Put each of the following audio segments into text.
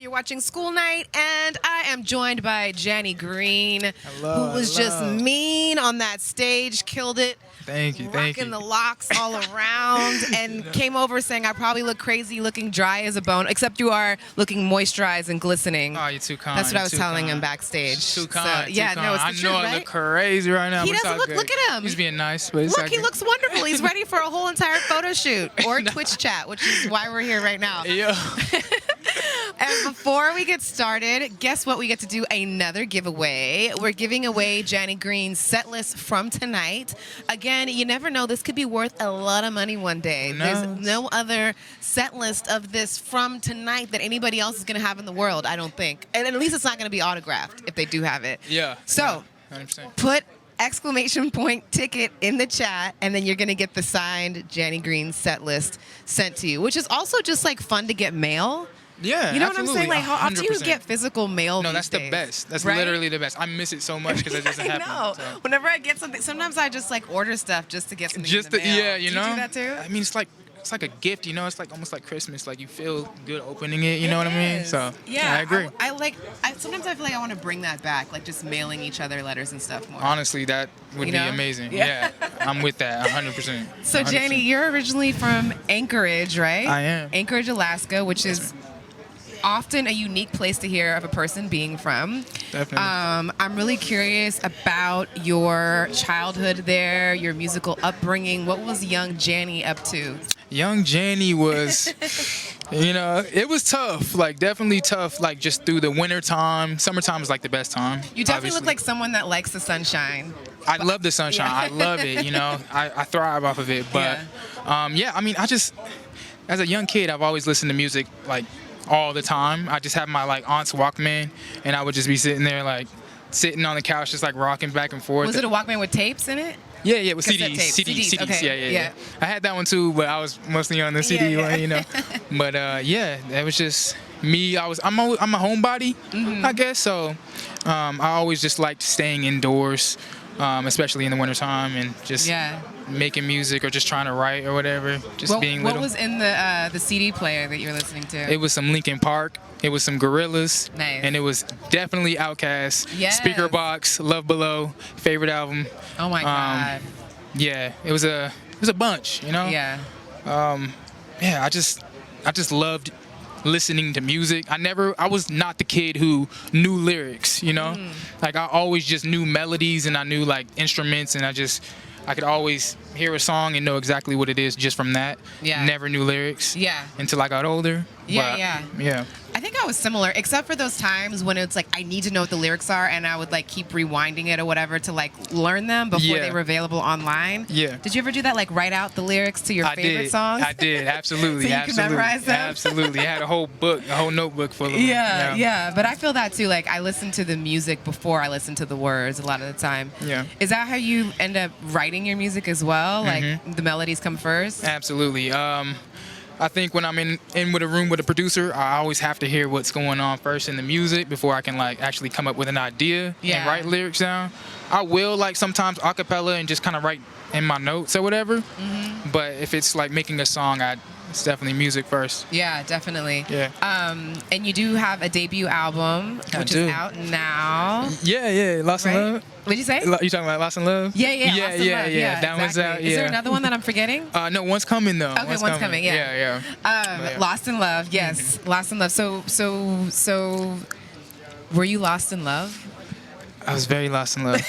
You're watching School Night, and I am joined by Jany Green, Hello, who was just mean on that stage, killed it. Thank you, thank rocking you. the locks all around, and came over saying I probably look crazy, looking dry as a bone, except you are looking moisturized and glistening. Oh, you're too kind. That's what I was telling kind. him backstage. Too kind. So, too yeah, kind. no, it's the I truth, know I right? look crazy right now. He but it's doesn't all look. good. Look at him. He's being nice, but it's Look, all he good. looks wonderful. He's ready for a whole entire photo shoot or Twitch chat, which is why we're here right now. Yeah. And before we get started, guess what? We get to do another giveaway. We're giving away Jany Green's set list from tonight. Again, you never know. This could be worth a lot of money one day. There's no other set list of this from tonight that anybody else is going to have in the world, I don't think. And at least it's not going to be autographed if they do have it. Yeah. So, 100%. put exclamation point ticket in the chat, and then you're going to get the signed Jany Green set list sent to you, which is also just like fun to get mail. Yeah, You know what I'm saying? Like, how often do you 100%. get physical mail? No, these that's the days? best. That's Right? literally the best. I miss it so much because it doesn't happen. I know. So. Whenever I get something, sometimes I just like order stuff just to get something. Just in the mail. yeah, you know. Do you do that too? I mean, it's like a gift, you know. It's like almost like Christmas. Like you feel good opening it. You know what I mean? is. So yeah, I agree. Sometimes I feel like I want to bring that back, like just mailing each other letters and stuff more. Honestly, that would You be know? amazing. Yeah. Yeah, I'm with that 100%. So 100%. Jany, you're originally from Anchorage, right? I am. Anchorage, Alaska, which is often a unique place to hear of a person being from. Definitely. I'm really curious about your childhood there, your musical upbringing. What was young Jany up to? Young Jany was, you know, it was tough. Like definitely tough. Like just through the winter time. Summertime is like the best time. You definitely obviously. look like someone that likes the sunshine. I love the sunshine. Yeah. I love it. You know, I thrive off of it. But yeah, I mean, as a young kid, I've always listened to music like all the time. I just have my like aunt's Walkman, and I would just be sitting there like sitting on the couch, just like rocking back and forth. Was it a Walkman with tapes in it? Yeah, it was Cassette CDs. tapes. CDs. Okay, Yeah. I had that one too, but I was mostly on the CD Yeah. one, you know. But yeah, that was just me. I'm a homebody, I guess. So I always just liked staying indoors, especially in the wintertime, and just making music or just trying to write or whatever. Just being what little. was in the CD player that you're listening to? It was some Linkin Park. It was some Gorillas. Nice. And it was definitely Outkast. Yes. Speaker Box, Love Below, favorite album. Oh my God. Yeah, it was a bunch, you know. Yeah. Yeah, I just loved listening to music. I was not the kid who knew lyrics, you know. Like I always just knew melodies and I knew like instruments, and I could always hear a song and know exactly what it is just from that. Yeah. Never knew lyrics. Yeah. Until I got older. Yeah, But, yeah. Yeah. I think I was similar, except for those times when it's like I need to know what the lyrics are, and I would like keep rewinding it or whatever to like learn them before Yeah. they were available online. Yeah. Did you ever do that? Like write out the lyrics to your favorite songs? I did, absolutely. So you absolutely. can memorize them? Absolutely. I had a whole notebook full of them. Yeah. But I feel that too. Like I listen to the music before I listen to the words a lot of the time. Yeah. Is that how you end up writing your music as well? Like the melodies come first? Absolutely. I think when I'm in with a room with a producer, I always have to hear what's going on first in the music before I can like actually come up with an idea and write lyrics down. I will like sometimes a cappella and just kind of write in my notes or whatever. But if it's like making a song, it's definitely music first. Yeah, definitely. Yeah. And you do have a debut album, which is out now. Yeah. Lost in Love. What'd you say? You talking about Lost in Love? Yeah. Lost in Love. Yeah, That one's out. Is there another one that I'm forgetting? No, one's coming though. Okay, one's coming. Yeah. Lost in Love. Yes, Lost in Love. So, were you lost in love? I was very lost in love.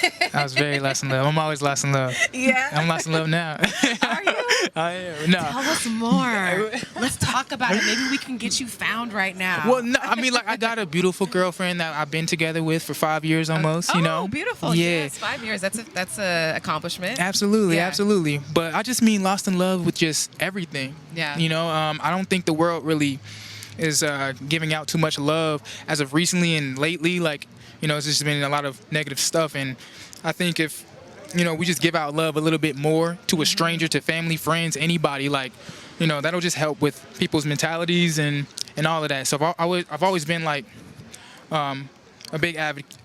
I'm always lost in love. Yeah. I'm lost in love now. Are you? I am. No. Tell us more. Let's talk about it. Maybe we can get you found right now. Well, no, I mean, like, I got a beautiful girlfriend that I've been together with for 5 years almost, you know? Oh, beautiful. Yeah. Yes, 5 years. That's a accomplishment. Absolutely, Yeah. absolutely. But I just mean lost in love with just everything. Yeah. You know, I don't think the world really is giving out too much love as of recently and lately. Like, you know, it's just been a lot of negative stuff. And I think if, you know, we just give out love a little bit more to a stranger, to family, friends, anybody, like, you know, that'll just help with people's mentalities and all of that. So I've always been like a big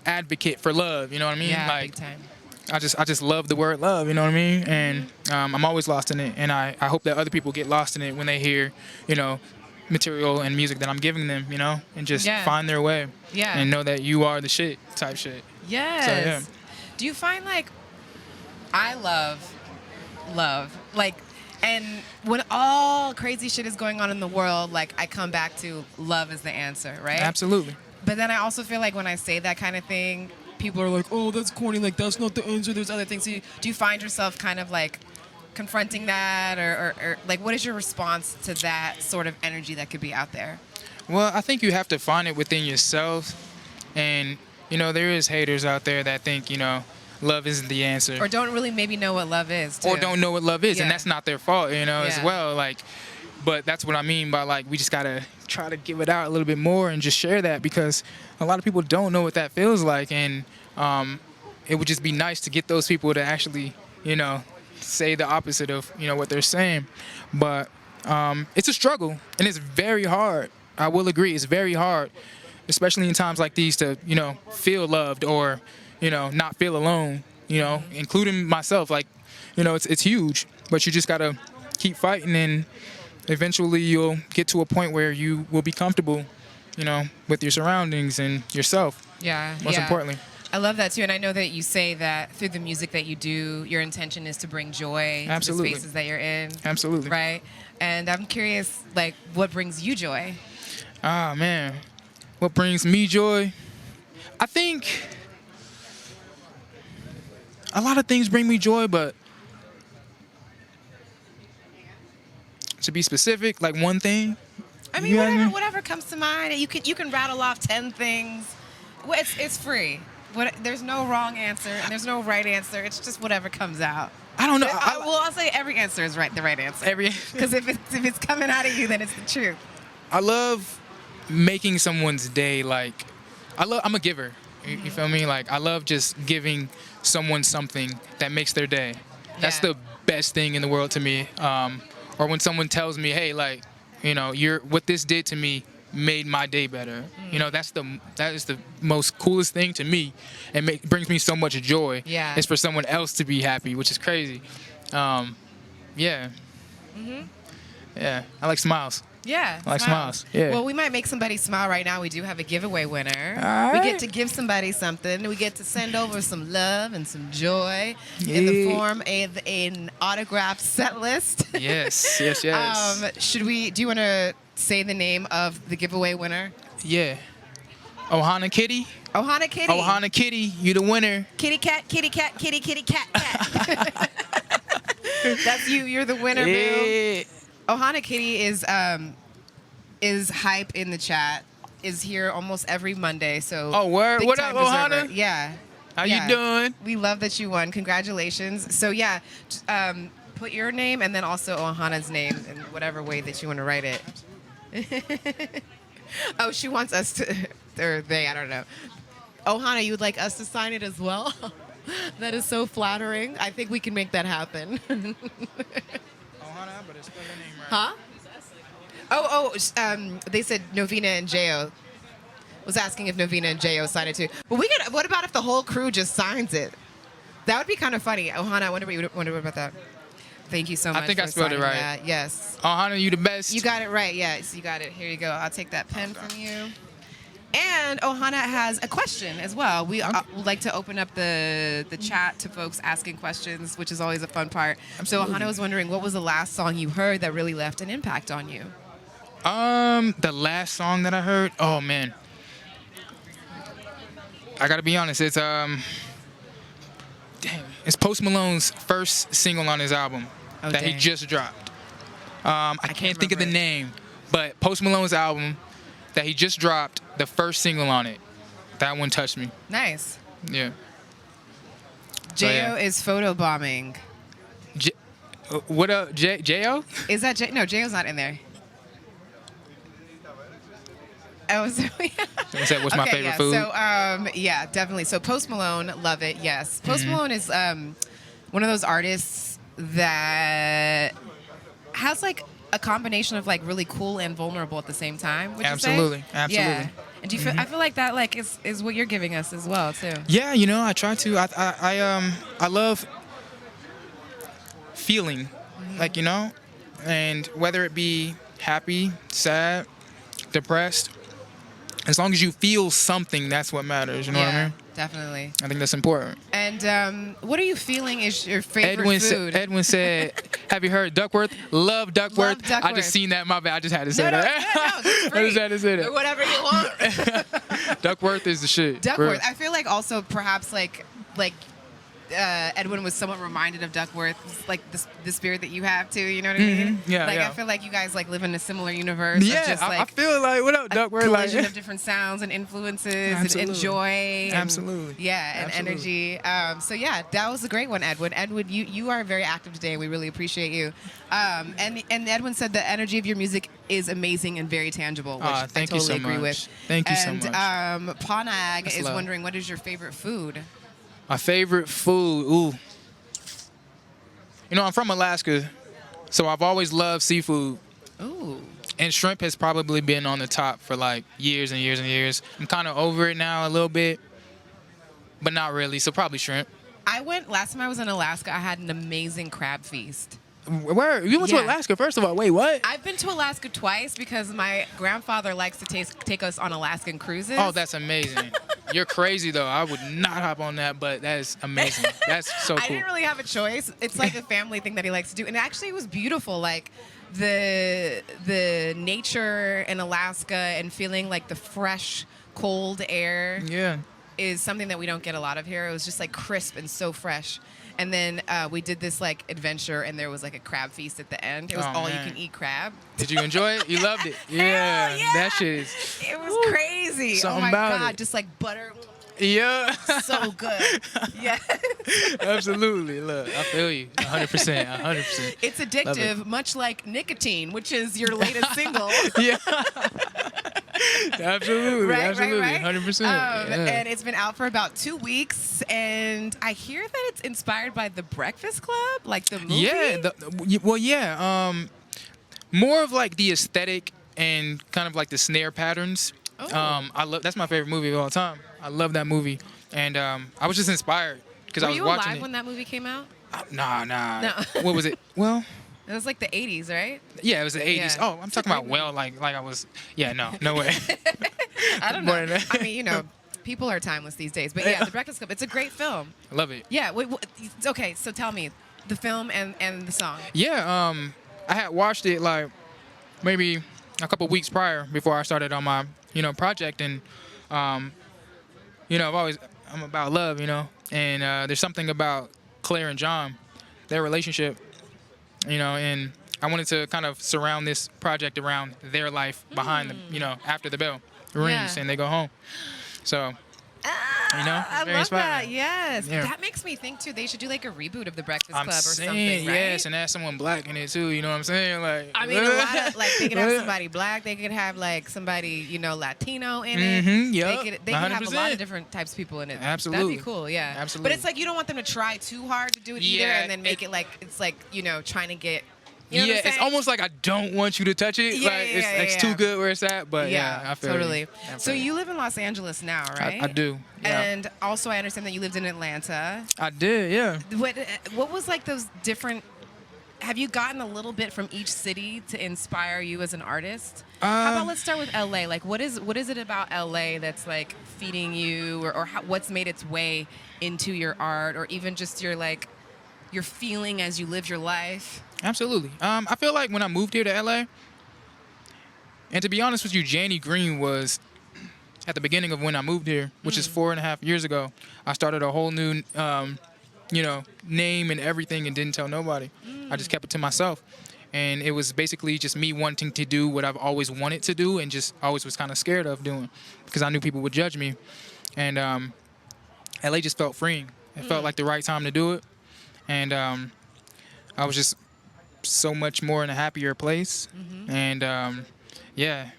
advocate for love. You know what I mean? Yeah, like, big time. I just love the word love. You know what I mean? And I'm always lost in it. And I hope that other people get lost in it when they hear, you know, material and music that I'm giving them, you know, and just find their way. Yeah. And know that you are the shit type shit. Yes. So, yeah. Do you find like I love like, and when all crazy shit is going on in the world, like I come back to love is the answer, right? Absolutely. But then I also feel like when I say that kind of thing, people are like, oh, that's corny, like that's not the answer, there's other things. So do you find yourself kind of like confronting that, or like what is your response to that sort of energy that could be out there? Well, I think you have to find it within yourself. And, you know, there is haters out there that think, you know, love isn't the answer. Or don't really maybe know what love is, too. Or don't know what love is, Yeah. and that's not their fault, you know, as well. Like, but that's what I mean by, like, we just got to try to give it out a little bit more and just share that, because a lot of people don't know what that feels like. And it would just be nice to get those people to actually, you know, say the opposite of, you know, what they're saying. But it's a struggle, and it's very hard. I will agree, it's very hard, especially in times like these, to, you know, feel loved or, you know, not feel alone, you know, including myself. Like, you know, it's huge, but you just got to keep fighting, and eventually you'll get to a point where you will be comfortable, you know, with your surroundings and yourself. Yeah. Most importantly. I love that too, and I know that you say that through the music that you do, your intention is to bring joy Absolutely. to the spaces that you're in. Absolutely. Right? And I'm curious, like, what brings you joy? Ah, man. What brings me joy? I think a lot of things bring me joy, but to be specific, like one thing. I mean, you know what I mean? whatever comes to mind. You can rattle off 10 things. Well, it's free. There's no wrong answer and there's no right answer. It's just whatever comes out. I don't know. I'll say every answer is the right answer. Because if it's coming out of you, then it's the truth. I love making someone's day. Like, I'm a giver. You feel me? Like, I love just giving someone something that makes their day. That's the best thing in the world to me. Or when someone tells me, hey, like, you know, what this did to me made my day better. You know, that is the most coolest thing to me, and brings me so much joy. Yeah. Is for someone else to be happy, which is crazy. Yeah. Yeah. I like smiles. Yeah. I like smiles. Yeah. Well, we might make somebody smile right now. We do have a giveaway winner. All We right. get to give somebody something. We get to send over some love and some joy in the form of an autographed set list. Yes. Yes. Do you want to say the name of the giveaway winner? Yeah. Ohana Kitty. Ohana Kitty. Ohana Kitty, you the winner. Kitty cat, kitty cat, kitty kitty cat cat. That's you. You're the winner, boo. Yeah. Ohana Kitty is hype in the chat. Is here almost every Monday. So Oh, word. big What time up, deserver. Ohana? Yeah. How you doing? We love that you won. Congratulations. So yeah, put your name and then also Ohana's name in whatever way that you want to write it. Oh, she wants us to, or they, I don't know. Ohana, you would like us to sign it as well? That is so flattering. I think we can make that happen. Ohana, but it's spell your name right. Huh? They said Novena and Jo was asking if Novena and Jo signed it too. But what about if the whole crew just signs it? That would be kind of funny. Ohana, I wonder about that. Thank you so much. I think for I spelled it signing right. that. Yes. Ohana, you the best. You got it right. Yes, you got it. Here you go. I'll take that pen from you. And Ohana has a question as well. We would like to open up the chat to folks asking questions, which is always a fun part. Absolutely. So Ohana was wondering, what was the last song you heard that really left an impact on you? The last song that I heard, oh man. I gotta be honest, it's Post Malone's first single on his album that he just dropped. I can't think of the name, but Post Malone's album that he just dropped, the first single on it, that one touched me. Nice. Yeah. Jo is photobombing. What up, Jo? Is that J? No, Jo's not in there. Oh, so I said, what's my favorite food? So, yeah, definitely. So, Post Malone, love it. Yes, Post Malone is one of those artists that has like a combination of like really cool and vulnerable at the same time. Would Absolutely, you say? absolutely. Yeah. And do you feel? I feel like that like is what you're giving us as well too. Yeah, you know, I try to. I love feeling, like, you know, and whether it be happy, sad, depressed. As long as you feel something, that's what matters. You know what I mean? Definitely. I think that's important. And what are you feeling is your favorite food? Edwin said, have you heard Duckworth? Love Duckworth. Love Duckworth. I just seen that. My bad. I just had to say No, that. it's free. I just had to say that. Do whatever you want. Duckworth is the shit. Duckworth. I feel like also perhaps like Edwin was somewhat reminded of Duckworth, like the spirit that you have too. You know what I mean? Yeah, Like yeah. I feel like you guys like live in a similar universe. Yeah, of just, like, I feel like, what up, a Duckworth? collision Like, of different sounds and influences Absolutely. and joy. And, Absolutely. Yeah, and Absolutely. energy. So yeah, that was a great one, Edwin. Edwin, you are very active today. We really appreciate you. And Edwin said the energy of your music is amazing and very tangible, which I thank you totally so agree much. with. Thank you so much. And Panag That's is love. wondering, what is your favorite food? My favorite food, ooh. You know, I'm from Alaska, so I've always loved seafood. Ooh. And shrimp has probably been on the top for like years and years and years. I'm kind of over it now a little bit, but not really, so probably shrimp. Last time I was in Alaska, I had an amazing crab feast. Where? You went to Yeah. Alaska, first of all. Wait, what? I've been to Alaska twice because my grandfather likes to take us on Alaskan cruises. Oh, that's amazing. You're crazy, though. I would not hop on that, but that is amazing. That's so cool. I didn't really have a choice. It's like a family thing that he likes to do, and actually, it was beautiful. Like the nature in Alaska and feeling like the fresh, cold air Yeah. is something that we don't get a lot of here. It was just like crisp and so fresh. And then we did this like adventure, and there was like a crab feast at the end. It was Oh, all man. you can eat crab. Did you enjoy it? You loved it? Hell yeah. That shit is. It was crazy. Something oh my about god, it. just like butter, Yeah. so good. Yeah. Absolutely. Look, I feel you. 100%. 100%. It's addictive, much like nicotine, which is your latest single. Yeah. Absolutely. Right, Absolutely. right, right. 100%. And it's been out for about 2 weeks, and I hear that it's inspired by The Breakfast Club, like the movie. Yeah. Well, yeah. More of like the aesthetic and kind of like the snare patterns. Oh. I love. That's my favorite movie of all time. I love that movie, and I was just inspired because I Were was you watching alive it. when that movie came out? Nah. No. What was it? Well. It was like the 80s, right? Yeah, it was the 80s. Yeah. Oh, I'm It's a talking about great well, like I was. Yeah, no way. I don't know. Born in- I mean, you know, people are timeless these days. But yeah, The Breakfast Club, it's a great film. I love it. Yeah. Okay, so tell me, the film and the song. Yeah, I had watched it like maybe a couple weeks prior before I started on my, project, and I'm about love, and there's something about Claire and John, their relationship, and I wanted to kind of surround this project around their life behind the, after the bell rings Yeah. and they go home. So, I very love that. inspiring. Yes. Yeah. That makes me think too. They should do like a reboot of The Breakfast I'm Club or saying something, right? yes, and add someone black in it too. You know what I'm saying? Like, I mean, a lot of like they could have somebody black. They could have like somebody Latino in it. Mhm, yup, They could have a lot 100%. of different types of people in it. Absolutely. That'd be cool. Yeah. Absolutely. But it's like you don't want them to try too hard to do it either, Yeah, and then make it like it's like trying to get. You know yeah, what I'm it's saying? almost like I don't want you to touch it. Yeah, like yeah, it's yeah. too good where it's at. But yeah, I feel totally. You. I So feel you live in Los Angeles now, right? I do. Yeah. And also, I understand that you lived in Atlanta. I did. Yeah. What was like those different? Have you gotten a little bit from each city to inspire you as an artist? How about let's start with LA. Like, what is it about LA that's like feeding you, or what's made its way into your art, or even just your feeling as you live your life? Absolutely. I feel like when I moved here to LA, and to be honest with you, Jany Green was at the beginning of when I moved here, which is 4.5 years ago. I started a whole new, name and everything, and didn't tell nobody. I just kept it to myself, and it was basically just me wanting to do what I've always wanted to do, and just always was kind of scared of doing, because I knew people would judge me, and LA just felt freeing. It felt like the right time to do it, and I was just so much more in a happier place. And I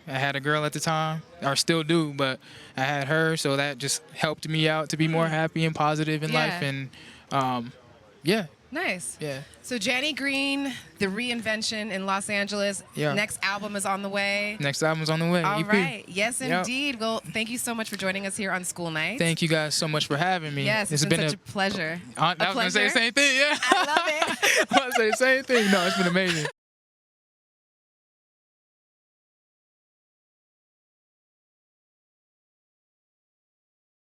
had a girl at the time, or still do, but I had her, so that just helped me out to be more happy and positive in life. And Nice. Yeah. So Jany Green, the reinvention in Los Angeles. Yeah. Next album is on the way. Next album's on the way. All EP. right. Yes, Yep. indeed. Well, thank you so much for joining us here on School Night. Thank you guys so much for having me. Yes, it's been such a pleasure. I was going to say the same thing, yeah. I love it. I was going to say the same thing. No, it's been amazing.